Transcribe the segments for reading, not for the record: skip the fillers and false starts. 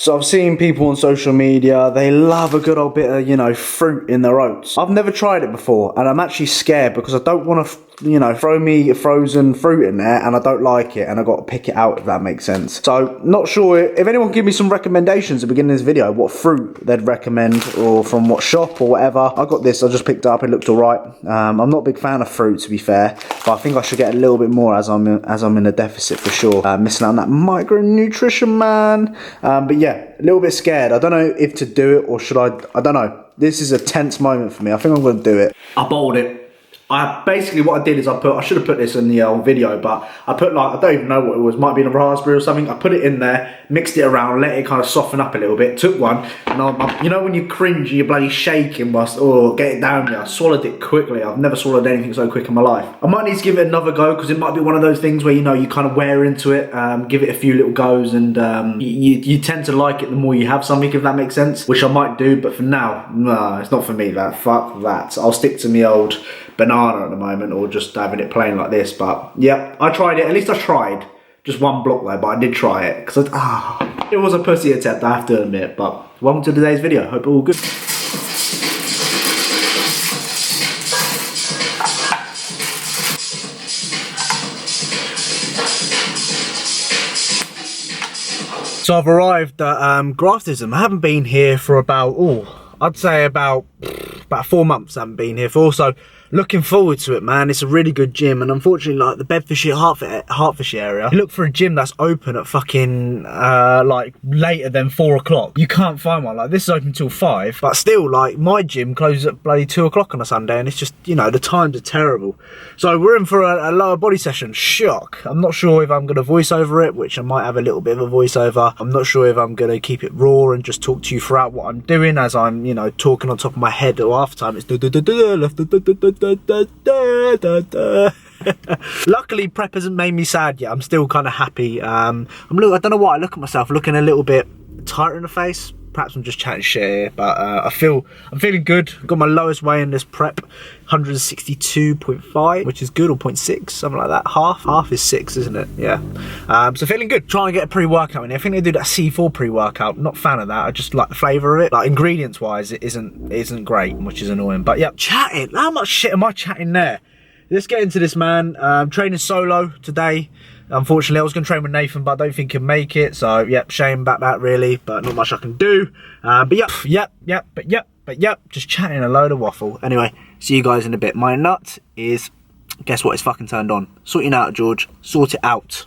So I've seen people on social media, they love a good old bit of, you know, fruit in their oats. I've never tried it before, and I'm actually scared because I don't want to, you know, throw me frozen fruit in there and I don't like it and I've got to pick it out, if that makes sense. So not sure if anyone can give me some recommendations at the beginning of this video, what fruit they'd recommend or from what shop or whatever. I got this, I just picked it up, it looked alright. I'm not a big fan of fruit, to be fair, but I think I should get a little bit more as I'm in a deficit for sure. Missing out on that micronutrition, man. But yeah, a little bit scared. I don't know if to do it or should I don't know. This is a tense moment for me. I think I'm going to do it. I bowled it. Basically what I did is I should have put this in the old video, but I put like, I don't even know what it was, might be a raspberry or something. I put it in there, mixed it around, let it kind of soften up a little bit, took one, and you know when you cringe and you're bloody shaking whilst, oh, get it down here, I swallowed it quickly. I've never swallowed anything so quick in my life. I might need to give it another go, because it might be one of those things where, you know, you kind of wear into it, give it a few little goes, and you tend to like it the more you have something, if that makes sense, which I might do, but for now, no, it's not for me, that. Fuck that. I'll stick to me old banana at the moment, or just having it plain like this. But yeah, I tried it. At least I tried. Just one block though, but I did try it because it was a pussy attempt, I have to admit. But welcome to today's video. Hope all good. So I've arrived at Graftism. I haven't been here for about, I'd say about 4 months I haven't been here for, so looking forward to it, man. It's a really good gym, and unfortunately, like the Bedfordshire, Hertfordshire area, you look for a gym that's open at fucking like later than 4 o'clock. You can't find one. Like this is open till 5, but still, like my gym closes at bloody 2 o'clock on a Sunday, and it's just, you know, the times are terrible. So we're in for a lower body session. Shock. I'm not sure if I'm gonna voice over it, which I might have a little bit of a voiceover. I'm not sure if I'm gonna keep it raw and just talk to you throughout what I'm doing as I'm, you know, talking on top of my head, or half the time it's luckily prep hasn't made me sad yet. I'm still kind of happy. I don't know why I look at myself looking a little bit tighter in the face. Perhaps I'm just chatting shit here, but I'm feeling good. Got my lowest weight in this prep, 162.5, which is good, or 0.6, something like that. Half is 6, isn't it? Yeah. So feeling good. Trying to get a pre-workout in here. I think they do that C4 pre-workout. Not a fan of that. I just like the flavour of it. Like ingredients wise, it isn't great, which is annoying. But yeah, chatting. How much shit am I chatting there? Let's get into this, man. Training solo today. Unfortunately, I was going to train with Nathan, but I don't think he'll make it. So, yep, shame about that, really. But not much I can do. But yep, just chatting a load of waffle. Anyway, see you guys in a bit. My nut is, guess what? It's fucking turned on. Sort it out, George. Sort it out.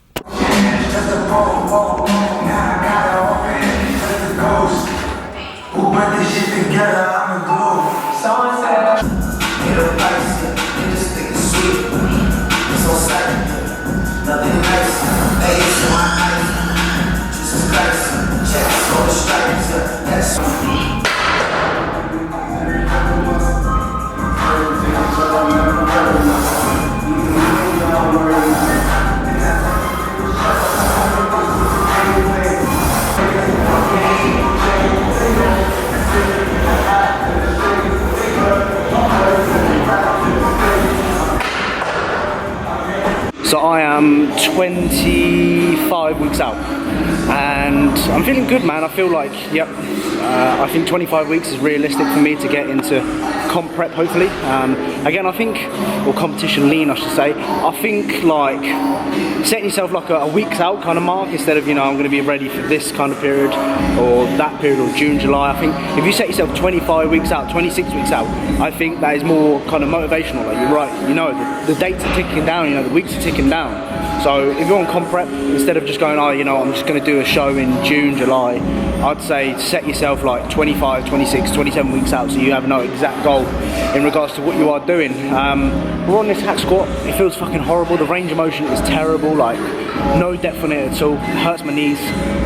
So I am 25 weeks out, and I'm feeling good, man. I feel like, yep, I think 25 weeks is realistic for me to get into comp prep, hopefully. Again, I think, or competition lean, I should say. I think like setting yourself like a weeks out kind of mark, instead of, you know, I'm going to be ready for this kind of period or that period, or June, July. I think if you set yourself 25 weeks out, 26 weeks out, I think that is more kind of motivational. Like, you're right, you know, the dates are ticking down, you know, the weeks are ticking down. So if you're on comp prep, instead of just going, oh, you know, I'm just going to do a show in June, July, I'd say set yourself like 25, 26, 27 weeks out, so you have no exact goal in regards to what you are doing. We're on this hack squat. It feels fucking horrible. The range of motion is terrible. Like, no depth on it at all. It hurts my knees.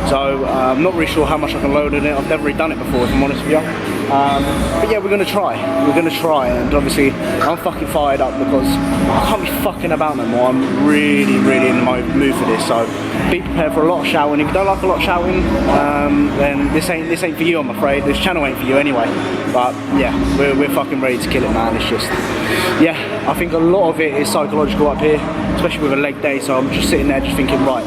So I'm not really sure how much I can load on it. I've never really done it before, if I'm honest with you. But yeah, we're gonna try. We're gonna try, and obviously I'm fucking fired up because I can't be fucking about no more. I'm really, really in the mood for this. So be prepared for a lot of shouting. If you don't like a lot of shouting, then this ain't for you, I'm afraid. This channel ain't for you anyway. But yeah, we're fucking ready to kill it, man. It's just, yeah, I think a lot of it is psychological up here. especially with a leg day. So I'm just sitting there just thinking, right,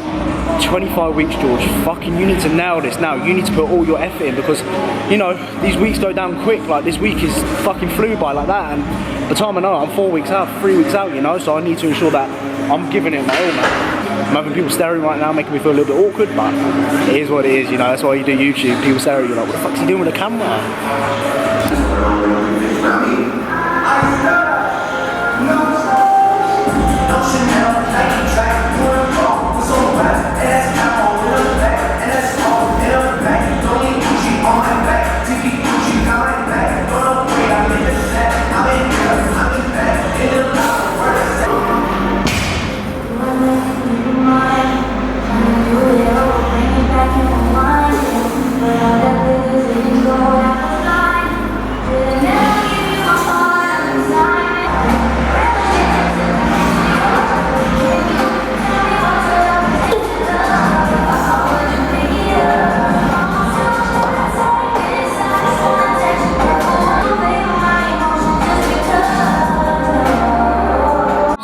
25 weeks, George, fucking you need to nail this now. You need to put all your effort in, because, you know, these weeks go down quick. Like, this week is fucking flew by like that, and the time I know, I'm 4 weeks out, 3 weeks out, you know, so I need to ensure that I'm giving it my all, man. I'm having people staring right now, making me feel a little bit awkward, but it is what it is, you know. That's why you do YouTube. People stare at you like, what the fuck's he doing with the camera?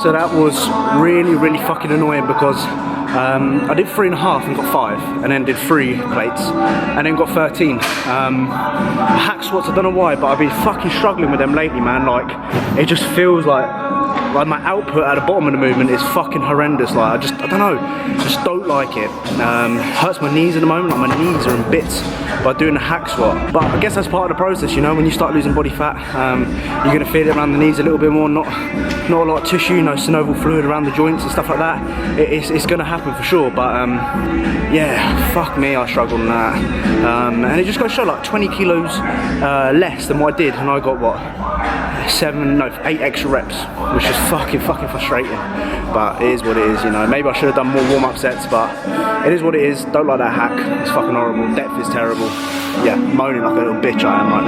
So that was really fucking annoying, because I did 3.5 and got 5, and then did 3 plates, and then got 13. Hack squats, I don't know why, but I've been fucking struggling with them lately, man. Like, it just feels like my output at the bottom of the movement is fucking horrendous. Like, I don't know, just don't like it. Hurts my knees at the moment, like my knees are in bits by doing the hack squat. But I guess that's part of the process, you know. When you start losing body fat, you're gonna feel it around the knees a little bit more, not a lot of tissue, no synovial fluid around the joints and stuff like that. It's gonna happen for sure, but yeah, fuck me, I struggled on that. And it just got to show, like 20 kilos less than what I did, and I got what? 8 extra reps, which is fucking frustrating, but it is what it is, you know. Maybe I should have done more warm-up sets, but it is what it is. Don't like that hack, it's fucking horrible. Depth is terrible. Yeah, moaning like a little bitch I am right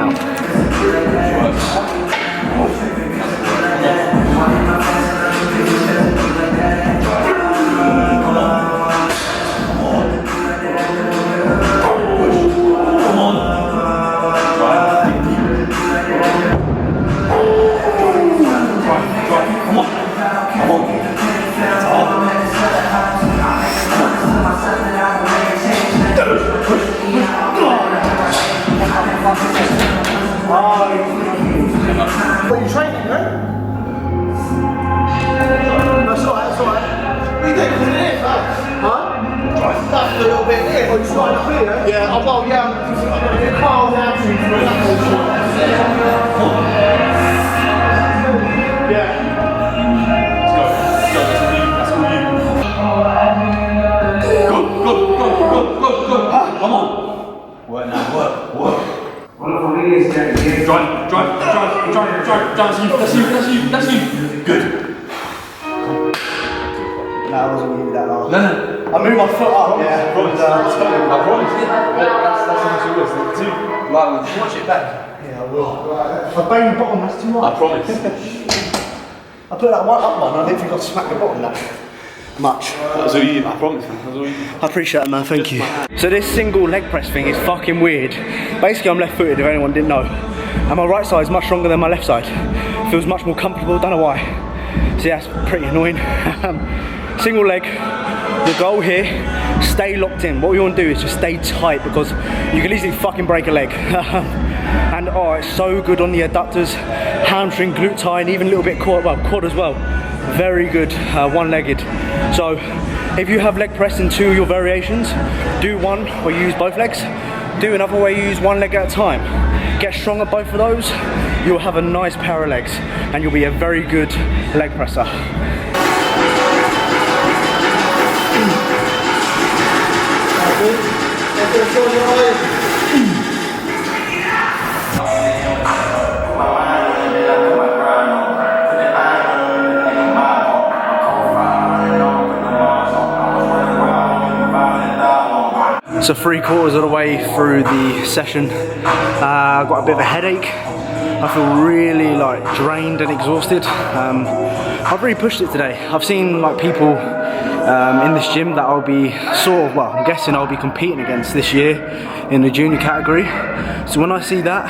What are you training, no? That's alright, that's alright. What are you doing? Put it in, huh? That's a little bit here. Oh, you starting up here? Yeah, oh, well, yeah. Carl hamstrings for that whole shot. Yeah. Go. Come on. Work now, work. Drive. That's you. Good. now. I wasn't going to do that last. No. I moved my foot up, yeah. I promise. That's how much it was. Like, watch it back. Yeah, I will. I banged the bottom, that's too much. I promise. I put that one up one, I didn't think I'd smack the bottom that much. That's all you, I promise. That's all you. I appreciate it, man, thank you. So this single leg press thing is fucking weird. Basically I'm left footed, if anyone didn't know. And my right side is much stronger than my left side. Feels much more comfortable, don't know why. So yeah, that's pretty annoying. Single leg, the goal here, stay locked in. What we want to do is just stay tight because you can easily fucking break a leg. And oh, it's so good on the adductors, hamstring, glute tie, and even a little bit quad, well, quad as well. Very good, one-legged. So if you have leg press in two of your variations, do one where you use both legs, do another where you use one leg at a time. Get strong at both of those, you'll have a nice pair of legs and you'll be a very good leg presser. So 3/4 of the way through the session, I've got a bit of a headache. I feel really like drained and exhausted. I've really pushed it today. I've seen like people in this gym that I'll be sort of, well, I'm guessing I'll be competing against this year in the junior category. So when I see that,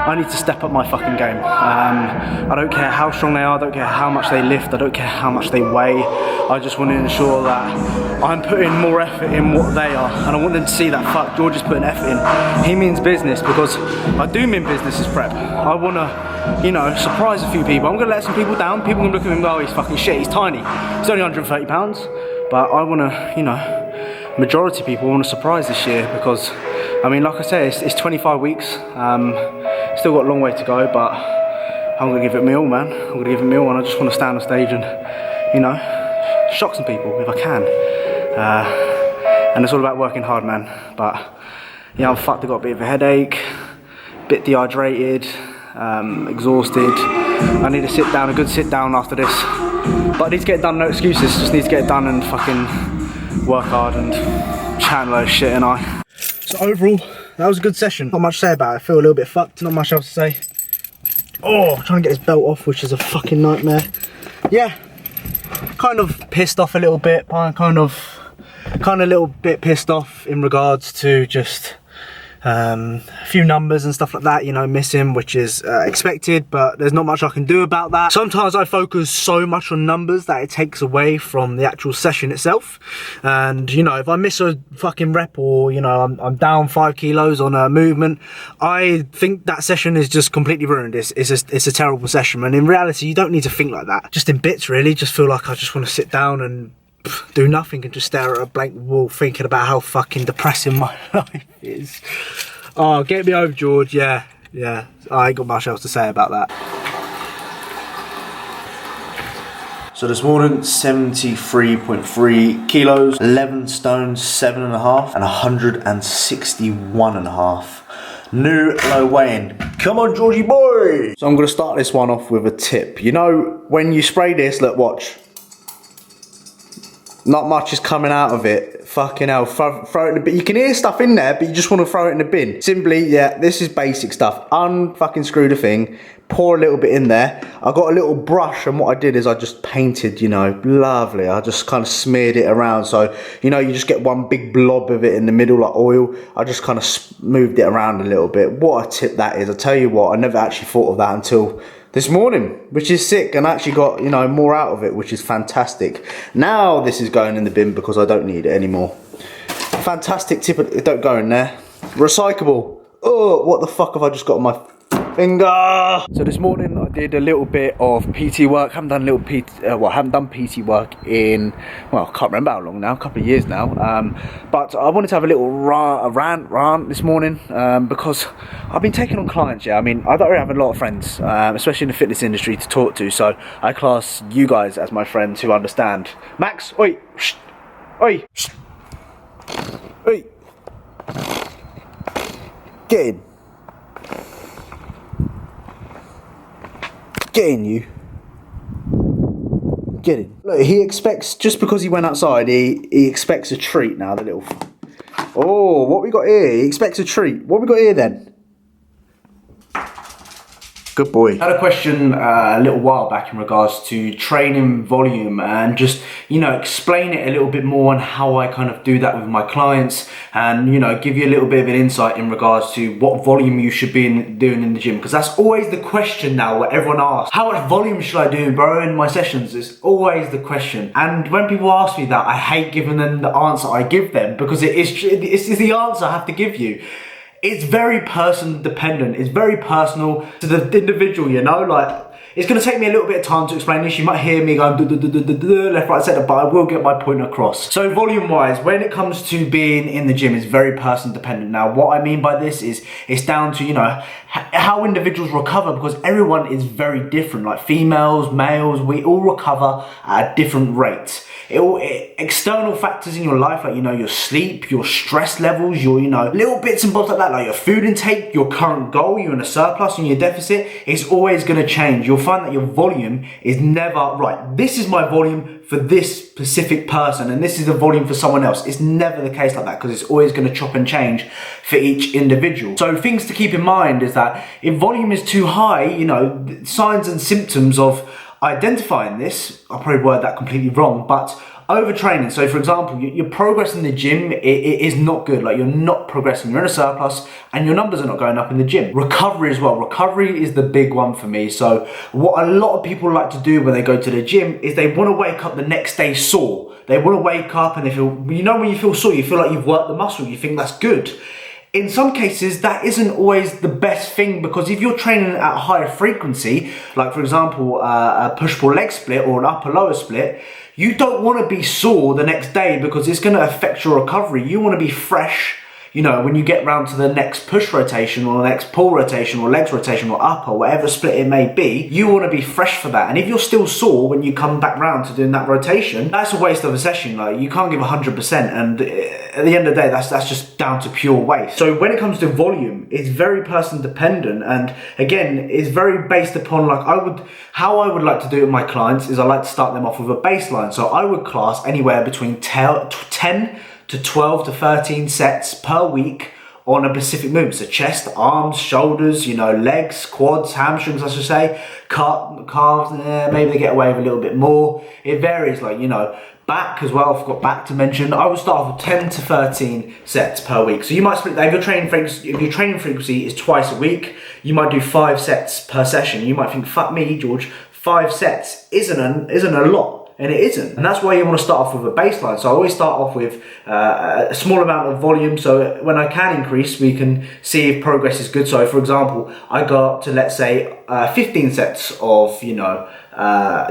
I need to step up my fucking game. I don't care how strong they are, I don't care how much they lift, I don't care how much they weigh. I just want to ensure that I'm putting more effort in what they are, and I want them to see that, fuck, George is putting effort in. He means business, because I do mean business as prep. I want to, you know, surprise a few people. I'm going to let some people down. People are going to look at him and go, oh, he's fucking shit, he's tiny. He's only 130 pounds. But I want to, you know, majority of people want to surprise this year, because, I mean, like I say, it's 25 weeks. Still got a long way to go, but I'm going to give it me all, man. I'm going to give it me all, and I just want to stand on stage and, you know, shock some people if I can. And it's all about working hard, man. But, yeah, I'm fucked. I've got a bit of a headache, a bit dehydrated, exhausted. I need to sit down, a good sit down after this. But I need to get it done, no excuses. Just need to get it done and fucking work hard and channel those shit, and I. So overall, that was a good session. Not much to say about it. I feel a little bit fucked. Not much else to say. Oh, trying to get this belt off, which is a fucking nightmare. Yeah, kind of pissed off a little bit. Kind of a little bit pissed off in regards to just a few numbers and stuff like that, you know, missing, which is expected, but there's not much I can do about that. Sometimes I focus so much on numbers that it takes away from the actual session itself. And, you know, if I miss a fucking rep, or, you know, I'm down 5 kilos on a movement, I think that session is just completely ruined. It's a terrible session. And in reality, you don't need to think like that. Just in bits, really. Just feel like I just want to sit down and do nothing and just stare at a blank wall, thinking about how fucking depressing my life is. Oh, get me over, George. Yeah, I ain't got much else to say about that. So this morning, 73.3 kilos, 11 stones, 7.5, and 161.5. New low weigh-in. Come on, Georgie boy. So I'm gonna start this one off with a tip. You know, when you spray this, look, watch. Not much is coming out of it. Fucking hell, throw it in the bin. You can hear stuff in there, but you just want to throw it in the bin. Simply, yeah, this is basic stuff. Unfucking screw the thing, pour a little bit in there. I got a little brush, and what I did is I just painted, you know, lovely. I just kind of smeared it around. So, you know, you just get one big blob of it in the middle, like oil. I just kind of moved it around a little bit. What a tip that is. I tell you what, I never actually thought of that until this morning, which is sick, and I actually got, you know, more out of it, which is fantastic. Now this is going in the bin because I don't need it anymore. Fantastic tip, don't go in there. Recyclable. Oh, what the fuck have I just got on my finger? So this morning I did a little bit of PT work. Haven't done PT work in, well, I can't remember how long now, a couple of years now. But I wanted to have a little rant this morning, because I've been taking on clients. Yeah, I mean, I don't really have a lot of friends, especially in the fitness industry, to talk to. So I class you guys as my friends who understand. Max, oi, shh, oi, shh, oi, get in. Get in, you. Get in. Look, he expects, just because he went outside, he expects a treat now, the little. Oh, what we got here? He expects a treat. What we got here then? Good boy. I had a question a little while back in regards to training volume, and just, you know, explain it a little bit more on how I kind of do that with my clients, and, you know, give you a little bit of an insight in regards to what volume you should be doing in the gym, because that's always the question now, what everyone asks. How much volume should I do, bro, in my sessions? It's always the question. And when people ask me that, I hate giving them the answer I give them, because it's the answer I have to give you. It's very person dependent. It's very personal to the individual, you know? Like, it's gonna take me a little bit of time to explain this. You might hear me going left, right, centre, but I will get my point across. So volume wise, when it comes to being in the gym, it's very person dependent. Now, what I mean by this is, it's down to, you know, how individuals recover, because everyone is very different. Like females, males, we all recover at different rates. External factors in your life, like, you know, your sleep, your stress levels, your, you know, little bits and bobs like that, like your food intake, your current goal, you're in a surplus and your deficit, it's always going to change. You'll find that your volume is never, right, this is my volume for this specific person and this is the volume for someone else. It's never the case like that, because it's always going to chop and change for each individual. So things to keep in mind is that if volume is too high, you know, signs and symptoms of identifying this, I'll probably word that completely wrong, but Overtraining. So for example, your progress in the gym it is not good. Like, you're not progressing, you're in a surplus and your numbers are not going up in the gym. Recovery as well. Recovery is the big one for me. So what a lot of people like to do when they go to the gym is they want to wake up the next day sore. They want to wake up and they feel, you know, when you feel sore, you feel like you've worked the muscle, you think that's good. In some cases, that isn't always the best thing, because if you're training at a higher frequency, like for example, a push-pull leg split or an upper-lower split, you don't want to be sore the next day because it's going to affect your recovery. You want to be fresh, you know, when you get round to the next push rotation or the next pull rotation or legs rotation or upper, whatever split it may be, you want to be fresh for that. And if you're still sore when you come back round to doing that rotation, that's a waste of a session. Like, you can't give 100%, and at the end of the day, that's just down to pure waste. So when it comes to volume, it's very person dependent, and again, it's very based upon, like, how I would like to do it with my clients is I like to start them off with a baseline. So I would class anywhere between 10 to 12 to 13 sets per week on a specific movement. So chest, arms, shoulders, you know, legs, quads, hamstrings, I should say, calves, maybe they get away with a little bit more. It varies, like, you know, back as well, I've got back to mention. I would start off with 10 to 13 sets per week. So you might split that. If your training frequency is twice a week, you might do 5 sets per session. You might think, fuck me, George, 5 sets isn't a lot. And it isn't. And that's why you want to start off with a baseline. So I always start off with a small amount of volume, so when I can increase, we can see if progress is good. So for example, I go up to, let's say, 15 sets of, you know,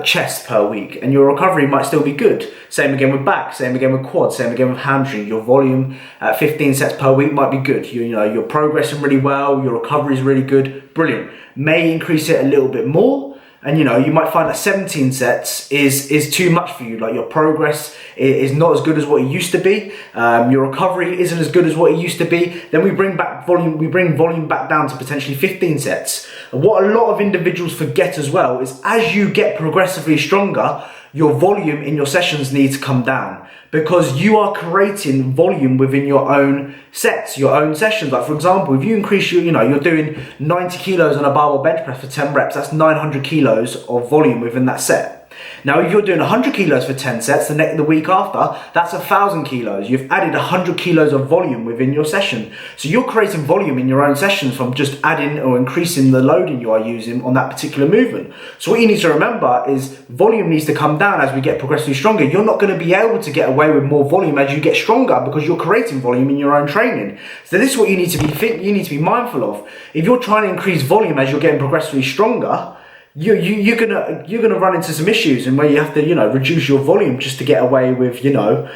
chest per week, and your recovery might still be good. Same again with back, same again with quad, same again with hamstring. Your volume at 15 sets per week might be good. You know, you're progressing really well, your recovery is really good, brilliant. May increase it a little bit more. And you know, you might find that 17 sets is too much for you. Like, your progress is not as good as what it used to be. Your recovery isn't as good as what it used to be. Then we bring volume back down to potentially 15 sets. And what a lot of individuals forget as well is, as you get progressively stronger, your volume in your sessions needs to come down, because you are creating volume within your own sets, your own sessions. Like, for example, if you increase your, you know, you're doing 90 kilos on a barbell bench press for 10 reps, that's 900 kilos of volume within that set. Now, if you're doing 100 kilos for 10 sets, the week after, that's 1,000 kilos. You've added 100 kilos of volume within your session. So you're creating volume in your own sessions from just adding or increasing the loading you are using on that particular movement. So what you need to remember is volume needs to come down as we get progressively stronger. You're not going to be able to get away with more volume as you get stronger, because you're creating volume in your own training. So this is what you need to be mindful of. If you're trying to increase volume as you're getting progressively stronger, you're gonna run into some issues, and where you have to, you know, reduce your volume just to get away with, you know,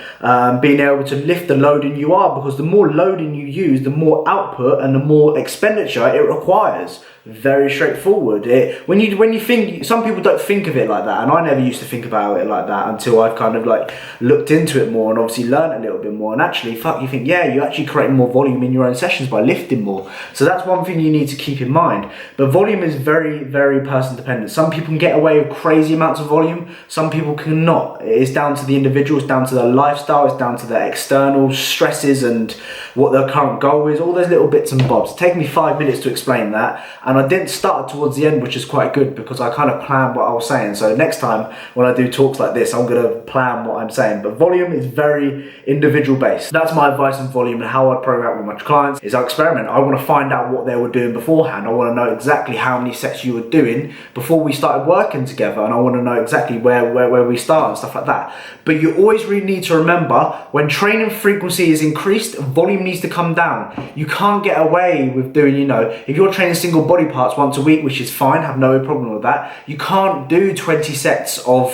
being able to lift the loading you are, because the more loading you use, the more output and the more expenditure it requires. Very straightforward. When you think, some people don't think of it like that, and I never used to think about it like that until I've kind of like looked into it more and obviously learned a little bit more. And actually, you think, yeah, you're actually creating more volume in your own sessions by lifting more. So that's one thing you need to keep in mind. But volume is very, very person dependent. Some people can get away with crazy amounts of volume, some people cannot. It's down to the individual, it's down to their lifestyle, it's down to their external stresses and what their current goal is, all those little bits and bobs. It taken me 5 minutes to explain that, and I didn't start towards the end, which is quite good, because I kind of planned what I was saying. So next time when I do talks like this, I'm going to plan what I'm saying. But volume is very individual based. That's my advice on volume, and how I program with my clients is I experiment. I want to find out what they were doing beforehand. I want to know exactly how many sets you were doing before we started working together, and I want to know exactly where we start and stuff like that. But you always really need to remember, when training frequency is increased, volume needs to come down. You can't get away with doing, you know, if you're training single body parts once a week, which is fine, have no problem with that, you can't do 20 sets of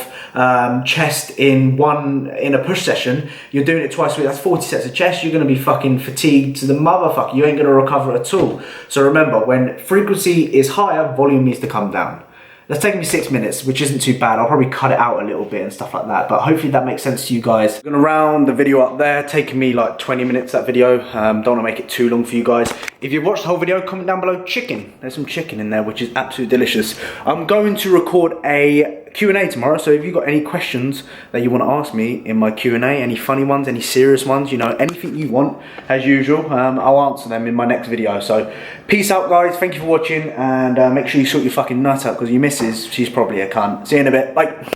chest in a push session. You're doing it twice a week, that's 40 sets of chest. You're going to be fucking fatigued to the motherfucker. You ain't going to recover at all. So remember, when frequency is higher, volume needs to come down. That's taken me 6 minutes, which isn't too bad. I'll probably cut it out a little bit and stuff like that, but hopefully that makes sense to you guys. I'm gonna round the video up there. Taking me like 20 minutes, that video. Don't wanna make it too long for you guys. If you've watched the whole video, comment down below chicken. There's some chicken in there, which is absolutely delicious. I'm going to record a Q&A tomorrow, so if you've got any questions that you want to ask me in my Q&A, any funny ones, any serious ones, you know, anything you want, as usual, I'll answer them in my next video. So peace out, guys, thank you for watching, and make sure you sort your fucking nut out, because your missus, she's probably a cunt. See you in a bit, bye.